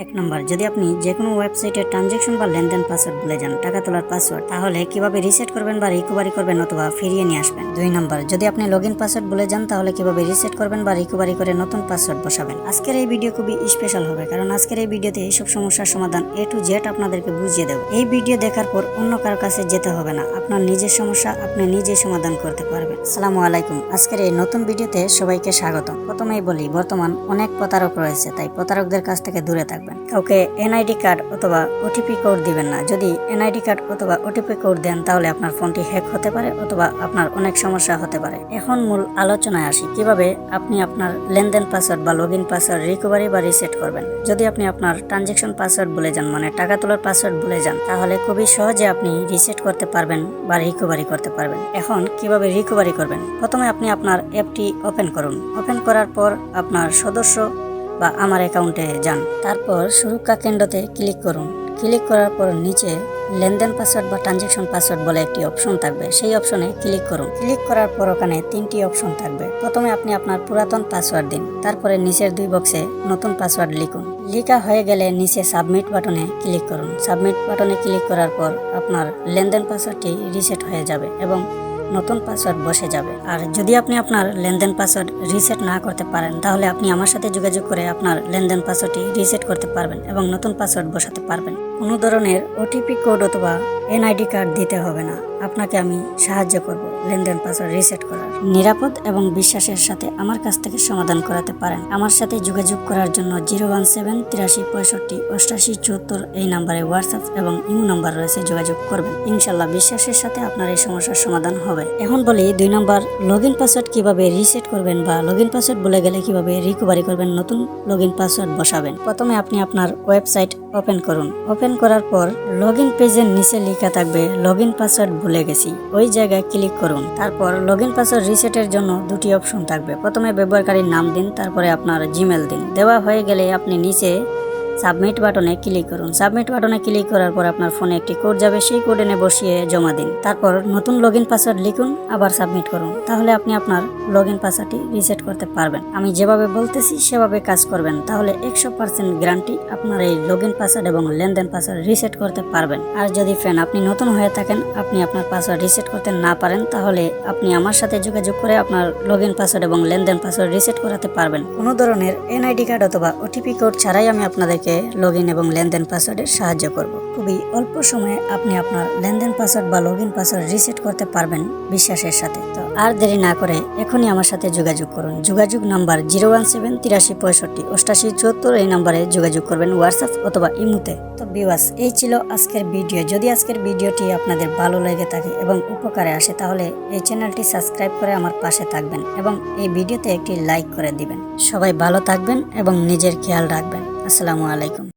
এক নম্বর, যদি আপনি যে কোনো ওয়েবসাইটের ট্রানজ্যাকশন বা লেনদেন পাসওয়ার্ড ভুলে যান, টাকা তোলার পাসওয়ার্ড, তাহলে কিভাবে রিসেট করবেন বা রিকভারি করবেন অথবা ফিরিয়ে নিয়ে আসবেন। 2 নম্বর, যদি আপনি লগইন পাসওয়ার্ড ভুলে যান, তাহলে কিভাবে রিসেট করবেন বা রিকভারি করে নতুন পাসওয়ার্ড বসাবেন। আজকের এই ভিডিও খুবই স্পেশাল হবে, কারণ আজকের এই ভিডিওতে এইসব সমস্যার সমাধান A to Z আপনাদেরকে বুঝিয়ে দেব। এই ভিডিও দেখার পর অন্য কারো কাছে যেতে হবে না, আপনার নিজের সমস্যা আপনি নিজেই সমাধান করতে পারবেন। আসসালামু আলাইকুম। আজকের এই নতুন ভিডিওতে সবাইকে স্বাগতম। প্রথমেই বলি, বর্তমান অনেক প্রতারক রয়েছে, তাই প্রতারকদের কাছ থেকে দূরে থাকবেন। কাউকে এনআইডি কার্ড অথবা ওটিপি কোড দিবেন না। যদি এনআইডি কার্ড অথবা ওটিপি কোড দেন, তাহলে আপনার ফোনটি হ্যাক হতে পারে অথবা আপনার অনেক সমস্যা হতে পারে। এখন মূল আলোচনায় আসি, কিভাবে আপনি আপনার লেনদেন পাসওয়ার্ড বা লগইন পাসওয়ার্ড রিকভারি বা রিসেট করবেন। যদি আপনি আপনার ট্রানজ্যাকশন পাসওয়ার্ড ভুলে যান, মানে টাকা তোলার পাসওয়ার্ড ভুলে যান, তাহলে খুবই সহজে আপনি রিসেট করতে পারবেন বা রিকভারি করতে পারবেন। এখন কিভাবে রিকভারি করবেন? প্রথমে আপনি আপনার অ্যাপটি ওপেন করুন। ওপেন করার পর আপনার সদস্য বা আমার অ্যাকাউন্টে যান। তারপর সুরক্ষা কেন্দ্রতে ক্লিক করুন। ক্লিক করার পর নিচে লেনদেন পাসওয়ার্ড বা ট্রানজ্যাকশন পাসওয়ার্ড বলে একটি অপশন থাকবে, সেই অপশনে ক্লিক করুন। ক্লিক করার পর ওখানে 3টি অপশন থাকবে। প্রথমে আপনি আপনার পুরাতন পাসওয়ার্ড দিন, তারপরে নিচের 2 বক্সে নতুন পাসওয়ার্ড লিখুন। লেখা হয়ে গেলে নিচে সাবমিট বাটনে ক্লিক করুন। সাবমিট বাটনে ক্লিক করার পর আপনার লেনদেন পাসওয়ার্ডটি রিসেট হয়ে যাবে এবং নতুন পাসওয়ার্ড বসে যাবে। আর যদি আপনি আপনার লেনদেন পাসওয়ার্ড রিসেট না করতে পারেন, তাহলে আপনি আমার সাথে যোগাযোগ করে আপনার লেনদেন পাসওয়ার্ডটি রিসেট করতে পারবেন এবং নতুন পাসওয়ার্ড বসাতে পারবেন। কোনো ধরনের ওটিপি কোড অথবা এনআইডি কার্ড দিতে হবে না। আপনাকে আমি সাহায্য করব লেনদেন পাসওয়ার্ড রিসেট করার। নিরাপদ এবং বিশ্বাসের সাথে আমার কাছ থেকে সমাধান করাতে পারেন। আমার সাথে যোগাযোগ করার জন্য 017 83 65 88 74 এই নাম্বারে হোয়াটসঅ্যাপ এবং ইমো নাম্বার রয়েছে, যোগাযোগ করবেন। ইনশাল্লাহ বিশ্বাসের সাথে আপনার এই সমস্যার সমাধান হবে। এখন বলি 2 নম্বর, লগইন পাসওয়ার্ড কিভাবে রিসেট করবেন বা লগইন পাসওয়ার্ড ভুলে গেলে কিভাবে রিকভারি করবেন, নতুন লগইন পাসওয়ার্ড বসাবেন। প্রথমে আপনি আপনার ওয়েবসাইট ওপেন করুন। ওপেন করার পর লগইন পেজের নিচে লেখা থাকবে লগইন পাসওয়ার্ড ভুলে গেছি, ওই জায়গায় ক্লিক করুন। তারপর লগইন পাসওয়ার্ড রিসেটের জন্য 2টি অপশন থাকবে। প্রথমে ব্যবহারকারীর নাম দিন, তারপরে আপনার জিমেল দিন। দেওয়া হয়ে গেলে আপনি নিচে সাবমিট বাটনে ক্লিক করুন। সাবমিট বাটনে ক্লিক করার পর আপনার ফোনে একটি কোড যাবে, সেই কোড এনে বসিয়ে জমা দিন। তারপর নতুন লগইন পাসওয়ার্ড লিখুন, আবার সাবমিট করুন। তাহলে আপনি আপনার লগইন পাসওয়ার্ডটি রিসেট করতে পারবেন। আমি যেভাবে বলতেছি সেভাবে কাজ করবেন, তাহলে 100% গ্যারান্টি আপনার এই লগইন পাসওয়ার্ড এবং লেনদেন পাসওয়ার্ড রিসেট করতে পারবেন। আর যদি আপনি নতুন হয়ে থাকেন, আপনি আপনার পাসওয়ার্ড রিসেট করতে না পারেন, তাহলে আপনি আমার সাথে যোগাযোগ করে আপনার লগইন পাসওয়ার্ড এবং লেনদেন পাসওয়ার্ড রিসেট করাতে পারবেন। কোনো ধরনের এনআইডি কার্ড অথবা ওটিপি কোড ছাড়াই আমি আপনাদেরকে লগইন এবং লেনদেন পাসওয়ার্ডে সাহায্য করব। খুবই অল্প সময়ে আপনি আপনার লেনদেন পাসওয়ার্ড বা লগইন পাসওয়ার্ড রিসেট করতে পারবেন বিশ্বাসের সাথে। তো আর দেরি না করে এখনই আমার সাথে যোগাযোগ করুন। যোগাযোগ নাম্বার 017 83 65 88 74 এই নাম্বারে যোগাযোগ করবেন, হোয়াটসঅ্যাপ অথবা ইমোতে। তো ভিউয়ার্স, এই ছিল আজকের ভিডিও। যদি আজকের ভিডিওটি আপনাদের ভালো লেগে থাকে এবং উপকারে আসে, তাহলে এই চ্যানেলটি সাবস্ক্রাইব করে আমার পাশে থাকবেন এবং এই ভিডিওতে একটি লাইক করে দিবেন। সবাই ভালো থাকবেন এবং নিজের খেয়াল রাখবেন। আসসালামু আলাইকুম।